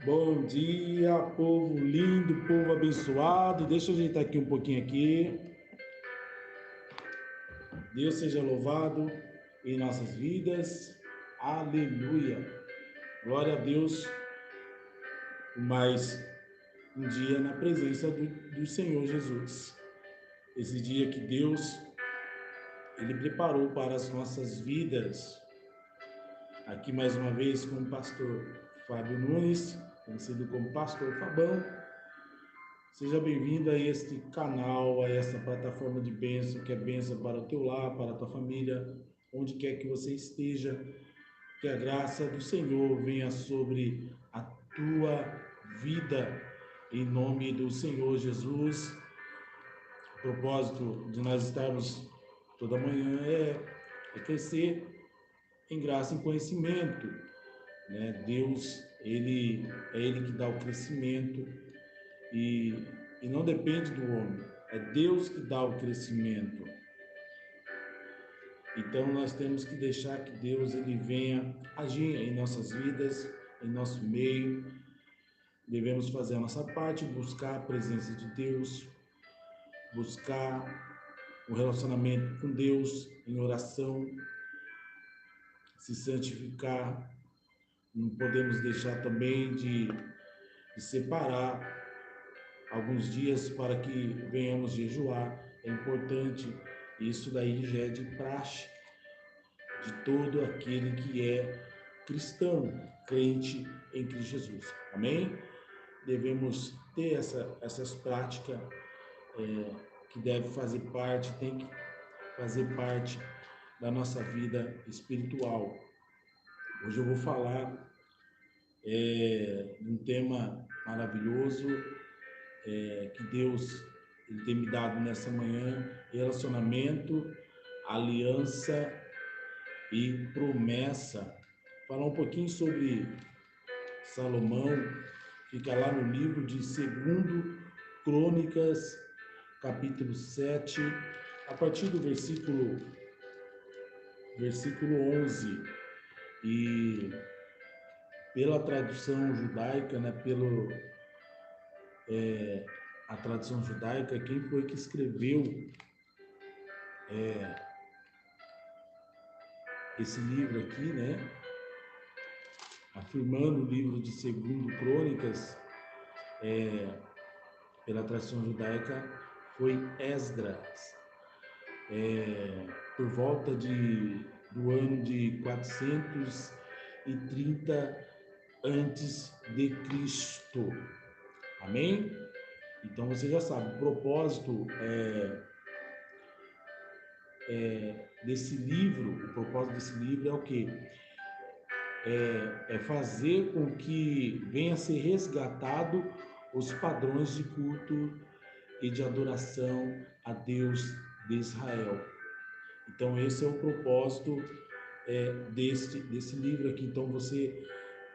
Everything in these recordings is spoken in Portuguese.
Bom dia, povo lindo, povo abençoado. Deixa eu ajeitar aqui um pouquinho aqui. Deus seja louvado em nossas vidas. Aleluia. Glória a Deus. Mais um dia na presença do Senhor Jesus. Esse dia que Deus ele preparou para as nossas vidas. Aqui mais uma vez com o pastor Fábio Nunes, conhecido como Pastor Fabão. Seja bem-vindo a este canal, a esta plataforma de bênção, que é bênção para o teu lar, para a tua família, onde quer que você esteja. Que a graça do Senhor venha sobre a tua vida, em nome do Senhor Jesus. O propósito de nós estarmos toda manhã é crescer em graça e conhecimento, né? Deus, Ele que dá o crescimento e não depende do homem, é Deus que dá o crescimento. Então nós temos que deixar que Deus ele venha agir em nossas vidas, em nosso meio. Devemos fazer a nossa parte, buscar a presença de Deus, buscar o relacionamento com Deus em oração, se santificar. Não podemos deixar também de separar alguns dias para que venhamos jejuar. É importante, isso daí já é de praxe de todo aquele que é cristão, crente em Cristo Jesus. Amém? Devemos ter essas práticas que deve fazer parte, tem que fazer parte da nossa vida espiritual. Hoje eu vou falar de um tema maravilhoso que Deus ele tem me dado nessa manhã: relacionamento, aliança e promessa. Falar um pouquinho sobre Salomão, fica lá no livro de 2 Crônicas, capítulo 7, a partir do versículo 11. E pela tradução judaica, né, a tradução judaica, quem foi que escreveu esse livro aqui, né, afirmando o livro de 2 Crônicas, pela tradução judaica, foi Esdras, por volta do ano de 430 antes de Cristo. Amém? Então você já sabe, o propósito desse livro é o quê? É fazer com que venha a ser resgatado os padrões de culto e de adoração a Deus de Israel. Então esse é o propósito desse livro aqui. Então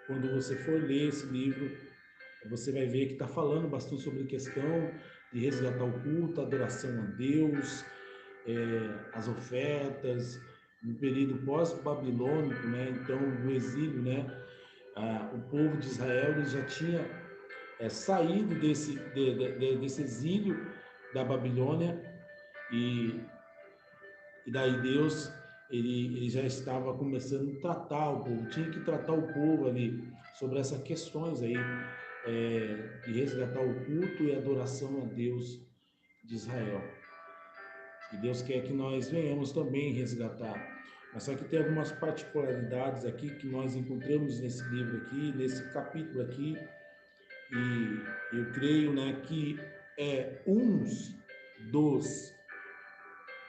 quando você for ler esse livro, você vai ver que está falando bastante sobre a questão de resgatar o culto, a adoração a Deus, as ofertas, no período pós-babilônico, né? Então, no exílio, né? O povo de Israel ele já tinha saído desse exílio da Babilônia e daí Deus ele já estava começando a tratar o povo, tinha que tratar o povo ali sobre essas questões aí de resgatar o culto e adoração a Deus de Israel. E Deus quer que nós venhamos também resgatar. Mas só que tem algumas particularidades aqui que nós encontramos nesse livro aqui, nesse capítulo aqui, e eu creio, né, que é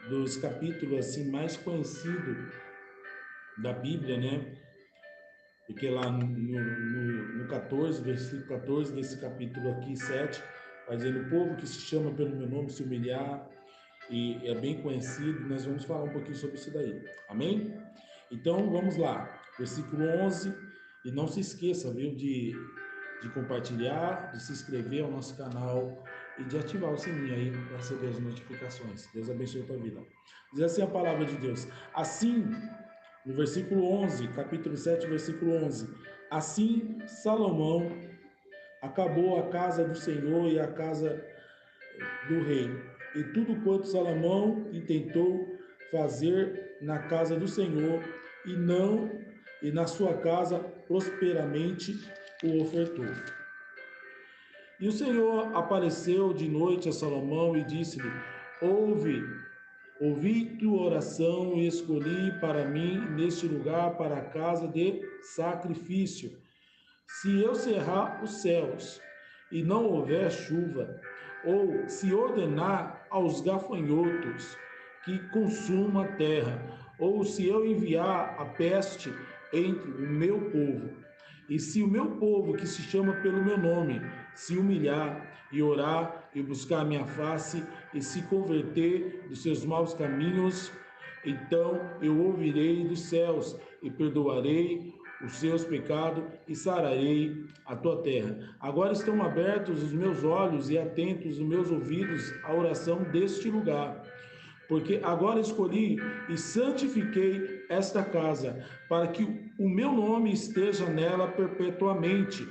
dos capítulos assim mais conhecidos da Bíblia, né? Porque lá no 14, versículo 14 desse capítulo aqui, 7, vai dizendo: o povo que se chama pelo meu nome se humilhar, e é bem conhecido. Nós vamos falar um pouquinho sobre isso daí, amém? Então vamos lá, versículo 11, e não se esqueça, viu, de compartilhar, de se inscrever ao nosso canal e de ativar o sininho aí para receber as notificações. Deus abençoe a tua vida. Diz assim a palavra de Deus: assim, no versículo 11, capítulo 7, versículo 11, assim Salomão acabou a casa do Senhor e a casa do rei. E tudo quanto Salomão intentou fazer na casa do Senhor e na sua casa prosperamente o ofertou. E o Senhor apareceu de noite a Salomão e disse-lhe: ouvi tua oração e escolhi para mim neste lugar para a casa de sacrifício. Se eu cerrar os céus e não houver chuva, ou se ordenar aos gafanhotos que consumam a terra, ou se eu enviar a peste entre o meu povo, e se o meu povo que se chama pelo meu nome se humilhar e orar e buscar a minha face e se converter dos seus maus caminhos, então eu ouvirei dos céus e perdoarei os seus pecados e sararei a tua terra. Agora estão abertos os meus olhos e atentos os meus ouvidos à oração deste lugar, porque agora escolhi e santifiquei esta casa, para que o meu nome esteja nela perpetuamente,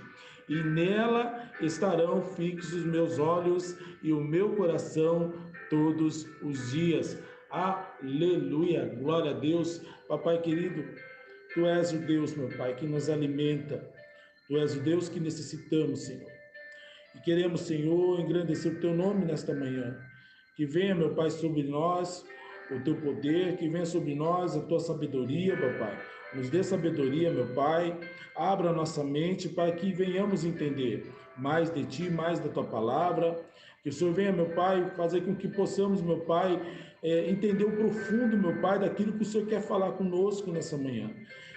e nela estarão fixos os meus olhos e o meu coração todos os dias. Aleluia, glória a Deus. Papai querido, Tu és o Deus, meu Pai, que nos alimenta. Tu és o Deus que necessitamos, Senhor. E queremos, Senhor, engrandecer o Teu nome nesta manhã. Que venha, meu Pai, sobre nós o Teu poder, que venha sobre nós a Tua sabedoria, papai. Nos dê sabedoria, meu Pai. Abra a nossa mente para que venhamos entender mais de Ti, mais da Tua palavra. Que o Senhor venha, meu Pai, fazer com que possamos, meu Pai, entender o profundo, meu Pai, daquilo que o Senhor quer falar conosco nessa manhã.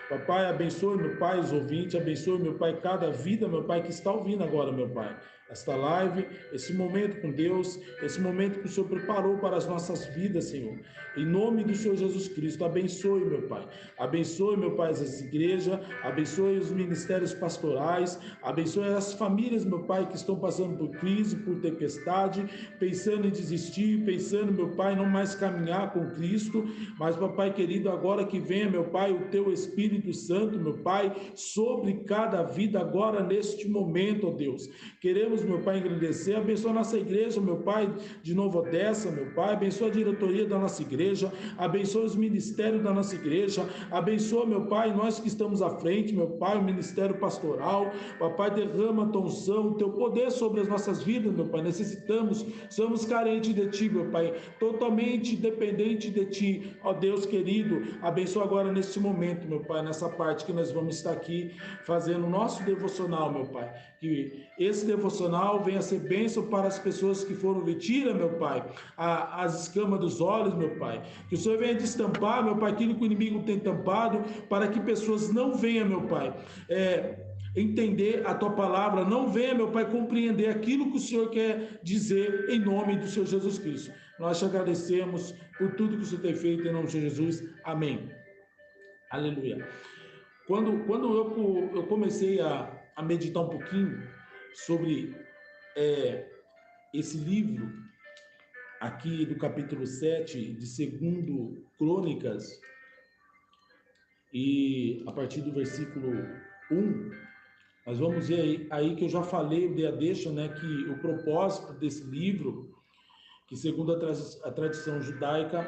Papai, abençoe, meu Pai, os ouvintes, abençoe, meu Pai, cada vida, meu Pai, que está ouvindo agora, meu Pai. Esta live, esse momento com Deus, esse momento que o Senhor preparou para as nossas vidas, Senhor. Em nome do Senhor Jesus Cristo, abençoe, meu Pai. Abençoe, meu Pai, as igrejas, abençoe os ministérios pastorais, abençoe as famílias, meu Pai, que estão passando por crise, por tempestade, pensando em desistir, pensando, meu Pai, não mais caminhar com Cristo, mas, papai querido, agora que venha, meu Pai, o Teu Espírito Santo, meu Pai, sobre cada vida agora, neste momento, ó Deus. Queremos, meu Pai, engrandecer, abençoa a nossa igreja, meu Pai, de Nova Odessa, meu Pai, abençoa a diretoria da nossa igreja, abençoa os ministérios da nossa igreja, abençoa, meu Pai, nós que estamos à frente, meu Pai, o ministério pastoral, papai, derrama a tua unção, o teu poder sobre as nossas vidas, meu Pai, necessitamos, somos carentes de Ti, meu Pai, totalmente dependente de Ti, ó Deus querido, abençoa agora neste momento, meu Pai, nessa parte que nós vamos estar aqui, fazendo o nosso devocional, meu Pai, que esse devocional venha ser bênção para as pessoas que foram retira, meu Pai, as escamas dos olhos, meu Pai, que o Senhor venha destampar, meu Pai, aquilo que o inimigo tem tampado, para que pessoas não venham, meu Pai, entender a Tua palavra, não venha, meu Pai, compreender aquilo que o Senhor quer dizer em nome do Senhor Jesus Cristo. Nós te agradecemos por tudo que o Senhor tem feito em nome do Senhor Jesus. Amém. Aleluia. Quando eu comecei a meditar um pouquinho sobre esse livro aqui do capítulo 7 de 2 Crônicas, e a partir do versículo 1, nós vamos ver aí que eu já falei, dei a deixa, né, que o propósito desse livro, que segundo a tradição judaica,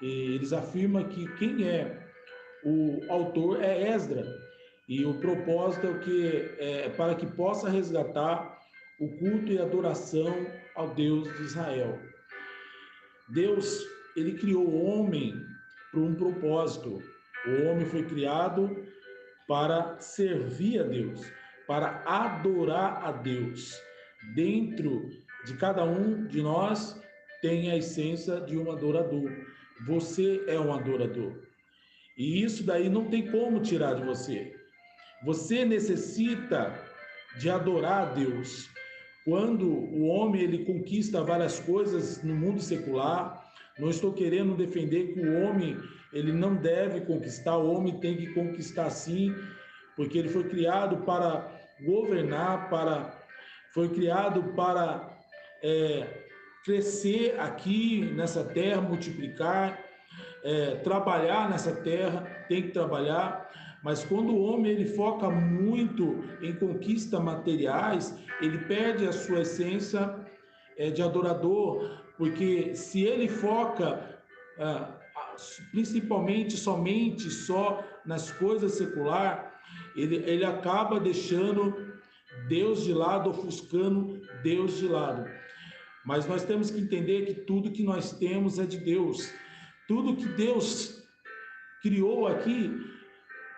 eles afirmam que quem é o autor é Esdras, e o propósito é para que possa resgatar o culto e adoração ao Deus de Israel. Deus, ele criou o homem para um propósito. O homem foi criado para servir a Deus, para adorar a Deus. Dentro de cada um de nós tem a essência de um adorador. Você é um adorador. E isso daí não tem como tirar de você. Você necessita de adorar a Deus. Quando o homem ele conquista várias coisas no mundo secular, não estou querendo defender que o homem ele não deve conquistar, o homem tem que conquistar sim, porque ele foi criado para governar, foi criado para crescer aqui nessa terra, multiplicar, trabalhar nessa terra, tem que trabalhar, Mas quando o homem ele foca muito em conquistas materiais, ele perde a sua essência de adorador, porque se ele foca principalmente somente só nas coisas seculares, ele acaba deixando Deus de lado, ofuscando Deus de lado. Mas nós temos que entender que tudo que nós temos é de Deus. Tudo que Deus criou aqui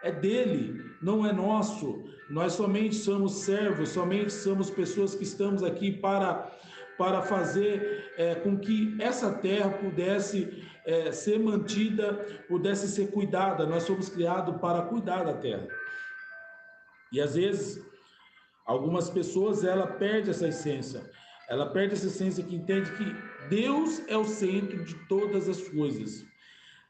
é dele, não é nosso. Nós somente somos servos, somente somos pessoas que estamos aqui para fazer com que essa terra pudesse ser mantida, pudesse ser cuidada. Nós somos criados para cuidar da terra. E às vezes, algumas pessoas, ela perde essa essência. Ela perde essa essência que entende que Deus é o centro de todas as coisas.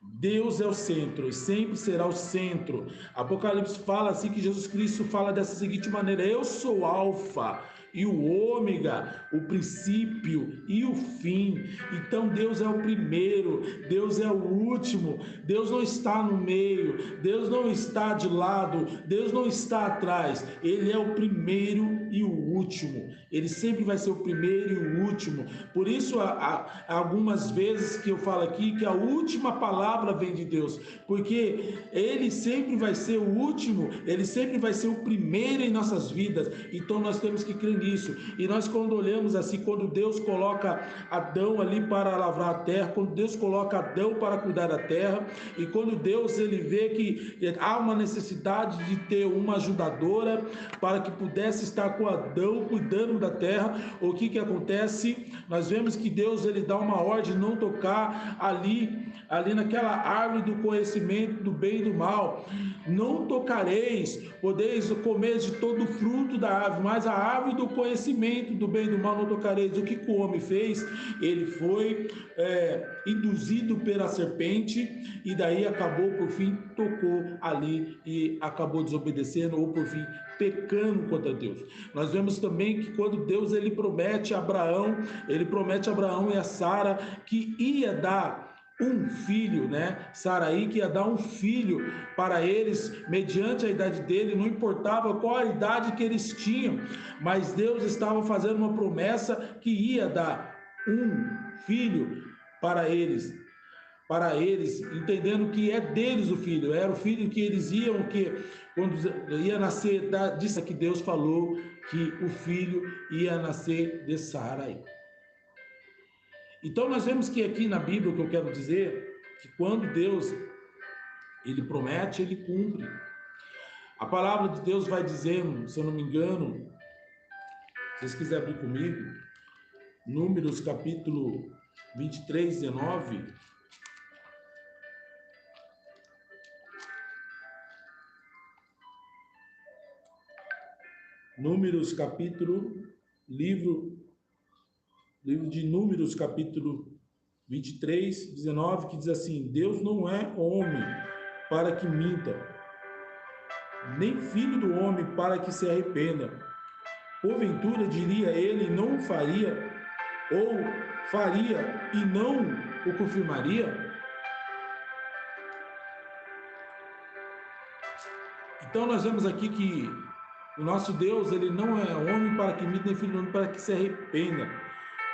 Deus é o centro e sempre será o centro. Apocalipse fala assim, que Jesus Cristo fala dessa seguinte maneira: eu sou o alfa e o ômega, o princípio e o fim. Então Deus é o primeiro, Deus é o último, Deus não está no meio, Deus não está de lado, Deus não está atrás, Ele é o primeiro e o último. Ele sempre vai ser o primeiro e o último. Por isso, há algumas vezes que eu falo aqui que a última palavra vem de Deus, porque Ele sempre vai ser o último, Ele sempre vai ser o primeiro em nossas vidas. Então nós temos que crer nisso. E nós, quando olhamos assim, quando Deus coloca Adão ali para lavrar a terra, quando Deus coloca Adão para cuidar da terra, e quando Deus ele vê que há uma necessidade de ter uma ajudadora para que pudesse estar com Adão cuidando da terra, o que acontece? Nós vemos que Deus ele dá uma ordem de não tocar ali naquela árvore do conhecimento do bem e do mal. Não tocareis, podeis comer de todo o fruto da árvore, mas a árvore do conhecimento do bem e do mal não tocareis. O que o homem fez? Ele foi induzido pela serpente, e daí acabou, por fim, tocou ali e acabou desobedecendo, ou por fim pecando contra Deus. Nós vemos também que quando Deus ele promete a Abraão e a Sara que ia dar um filho, Saraí, que ia dar um filho para eles, mediante a idade dele, não importava qual a idade que eles tinham, mas Deus estava fazendo uma promessa que ia dar um filho para eles, entendendo que é deles o filho, era o filho que eles iam, que quando ia nascer, disse que Deus falou que o filho ia nascer de Saraí. Então nós vemos que aqui na Bíblia, o que eu quero dizer, que quando Deus ele promete, ele cumpre. A palavra de Deus vai dizendo, se eu não me engano, se vocês quiserem abrir comigo, Números capítulo 23, 19. Números capítulo, livro de Números capítulo 23, 19, que diz assim: Deus não é homem para que minta, nem filho do homem para que se arrependa. Porventura diria ele, não faria, ou faria e não o confirmaria? Então nós vemos aqui que o nosso Deus, ele não é homem para que minta, nem filho do homem para que se arrependa.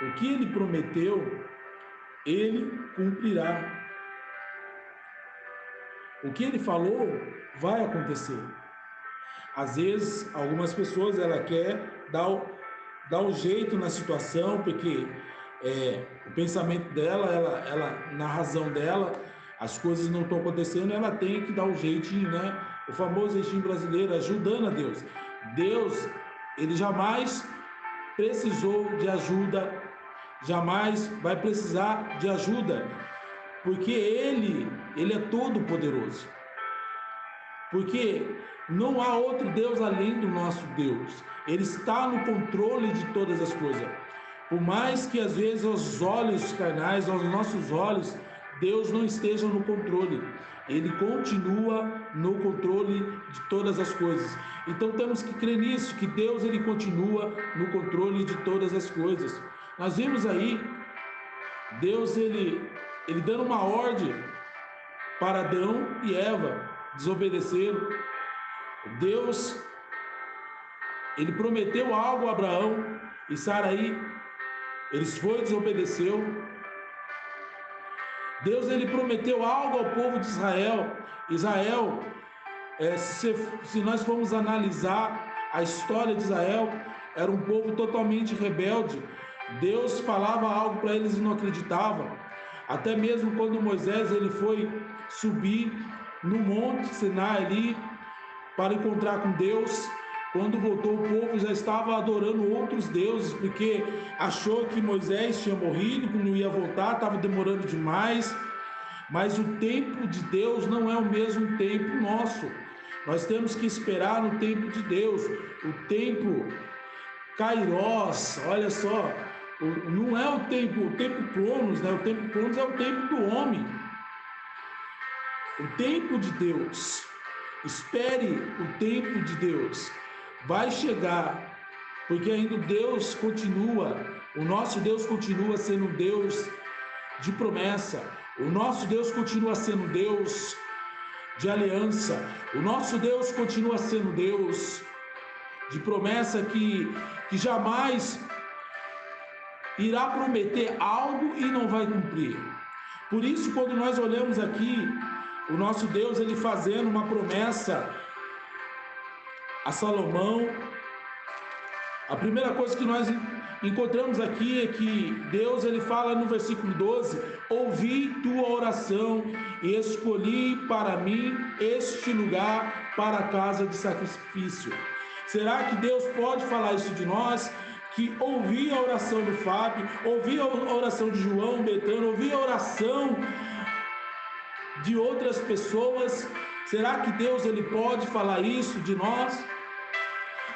O que ele prometeu, ele cumprirá. O que ele falou vai acontecer. Às vezes, algumas pessoas ela quer dar um jeito na situação, porque o pensamento dela, ela na razão dela, as coisas não estão acontecendo, ela tem que dar um jeitinho, O famoso jeitinho brasileiro, ajudando a Deus. Deus, ele jamais precisou de ajuda, jamais vai precisar de ajuda, porque ele é todo poderoso. Porque não há outro Deus além do nosso Deus. Ele está no controle de todas as coisas. Por mais que às vezes aos olhos carnais, aos nossos olhos, Deus não esteja no controle. Ele continua no controle de todas as coisas. Então temos que crer nisso, que Deus ele continua no controle de todas as coisas. Nós vimos aí Deus ele dando uma ordem para Adão e Eva desobedeceram, Deus, ele prometeu algo a Abraão e Saraí, eles foi e desobedeceu. Deus, ele prometeu algo ao povo de Israel. Israel, se nós formos analisar a história de Israel, era um povo totalmente rebelde. Deus falava algo para eles e não acreditavam. Até mesmo quando Moisés ele foi subir no Monte Sinai ali para encontrar com Deus, quando voltou o povo já estava adorando outros deuses, porque achou que Moisés tinha morrido, que não ia voltar, estava demorando demais. Mas o tempo de Deus não é o mesmo tempo nosso. Nós temos que esperar no tempo de Deus. O tempo Kairos, olha só, não é o tempo Cronos, né? O tempo Cronos é o tempo do homem. O tempo de Deus. Espere o tempo de Deus. Vai chegar, porque ainda Deus continua, o nosso Deus continua sendo um Deus de promessa. O nosso Deus continua sendo Deus de aliança. O nosso Deus continua sendo Deus de promessa que jamais irá prometer algo e não vai cumprir. Por isso, quando nós olhamos aqui, o nosso Deus, ele fazendo uma promessa a Salomão, a primeira coisa que nós encontramos aqui é que Deus, ele fala no versículo 12: ouvi tua oração e escolhi para mim este lugar para a casa de sacrifício. Será que Deus pode falar isso de nós? Que ouvi a oração do Fábio, ouvi a oração de João Betano, ouvi a oração de outras pessoas. Será que Deus, ele pode falar isso de nós?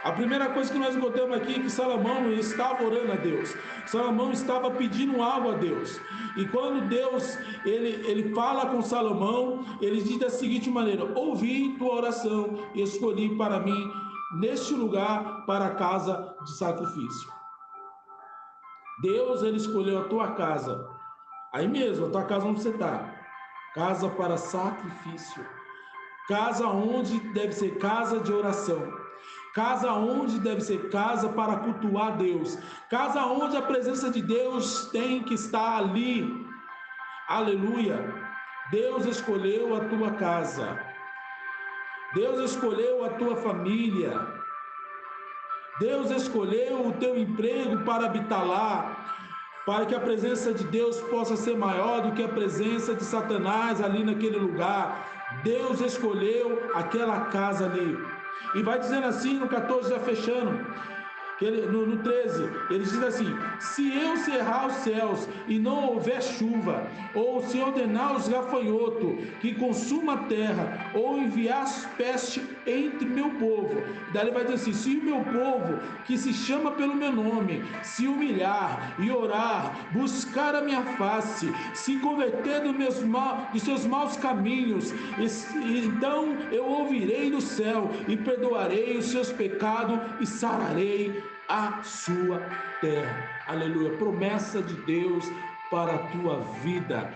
A primeira coisa que nós encontramos aqui é que Salomão estava orando a Deus. Salomão estava pedindo algo a Deus. E quando Deus, ele fala com Salomão, ele diz da seguinte maneira: ouvi tua oração e escolhi para mim neste lugar para a casa de sacrifício. Deus, ele escolheu a tua casa, aí mesmo, a tua casa onde você está, casa para sacrifício, casa onde deve ser casa de oração, casa onde deve ser casa para cultuar Deus, casa onde a presença de Deus tem que estar ali. Aleluia! Deus escolheu a tua casa, Deus escolheu a tua família, Deus escolheu o teu emprego para habitar lá, para que a presença de Deus possa ser maior do que a presença de Satanás ali naquele lugar. Deus escolheu aquela casa ali. E vai dizendo assim no 14, já fechando, no 13, ele diz assim: se eu cerrar os céus e não houver chuva, ou se ordenar os gafanhotos que consuma a terra, ou enviar peste entre meu povo. Daí ele vai dizer assim: se o meu povo, que se chama pelo meu nome, se humilhar e orar, buscar a minha face, se converter dos seus maus caminhos, então eu ouvirei do céu e perdoarei os seus pecados e sararei a sua terra. Aleluia. Promessa de Deus para a tua vida.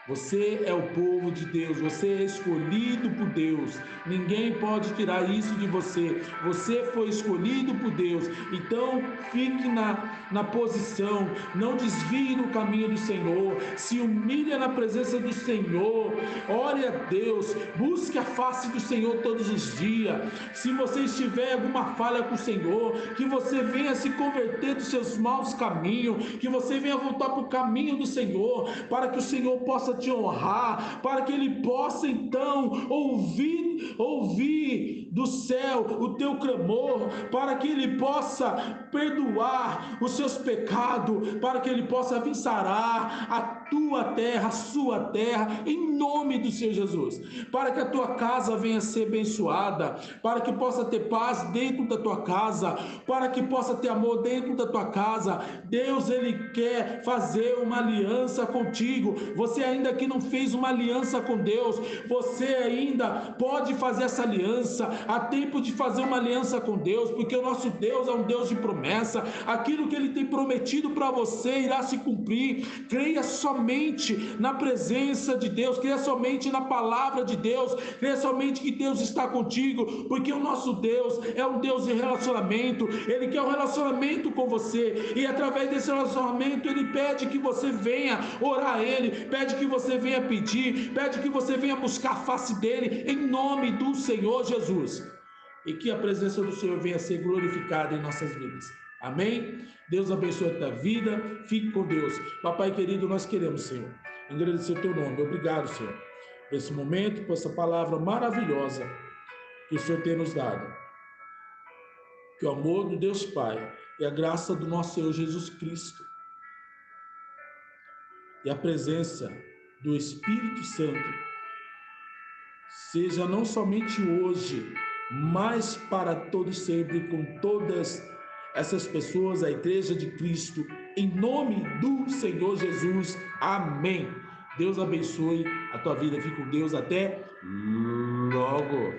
Você é o povo de Deus, você é escolhido por Deus, ninguém pode tirar isso de você, você foi escolhido por Deus. Então fique na posição, não desvie do caminho do Senhor, se humilhe na presença do Senhor, ore a Deus, busque a face do Senhor todos os dias. Se você estiver em alguma falha com o Senhor, que você venha se converter dos seus maus caminhos, que você venha voltar para o caminho do Senhor, para que o Senhor possa te honrar, para que Ele possa então ouvir do céu o teu clamor, para que Ele possa perdoar os seus pecados, para que Ele possa vir sarar a tua terra, a sua terra, em nome do Senhor Jesus, para que a tua casa venha ser abençoada, para que possa ter paz dentro da tua casa, para que possa ter amor dentro da tua casa. Deus, Ele quer fazer uma aliança contigo. Você ainda ainda que não fez uma aliança com Deus, você ainda pode fazer essa aliança. Há tempo de fazer uma aliança com Deus, porque o nosso Deus é um Deus de promessa. Aquilo que Ele tem prometido para você irá se cumprir. Creia somente na presença de Deus, creia somente na palavra de Deus, creia somente que Deus está contigo, porque o nosso Deus é um Deus de relacionamento. Ele quer um relacionamento com você, e através desse relacionamento Ele pede que você venha orar a Ele, pede que você venha pedir, pede que você venha buscar a face dEle, em nome do Senhor Jesus, e que a presença do Senhor venha ser glorificada em nossas vidas. Amém? Deus abençoe a tua vida, fique com Deus. Papai querido, nós queremos, Senhor, agradecer o teu nome. Obrigado, Senhor, por esse momento, por essa palavra maravilhosa que o Senhor tem nos dado. Que o amor do Deus Pai e a graça do nosso Senhor Jesus Cristo e a presença do Espírito Santo seja não somente hoje, mas para todos sempre, com todas essas pessoas, a Igreja de Cristo, em nome do Senhor Jesus. Amém. Deus abençoe a tua vida. Fique com Deus. Até logo.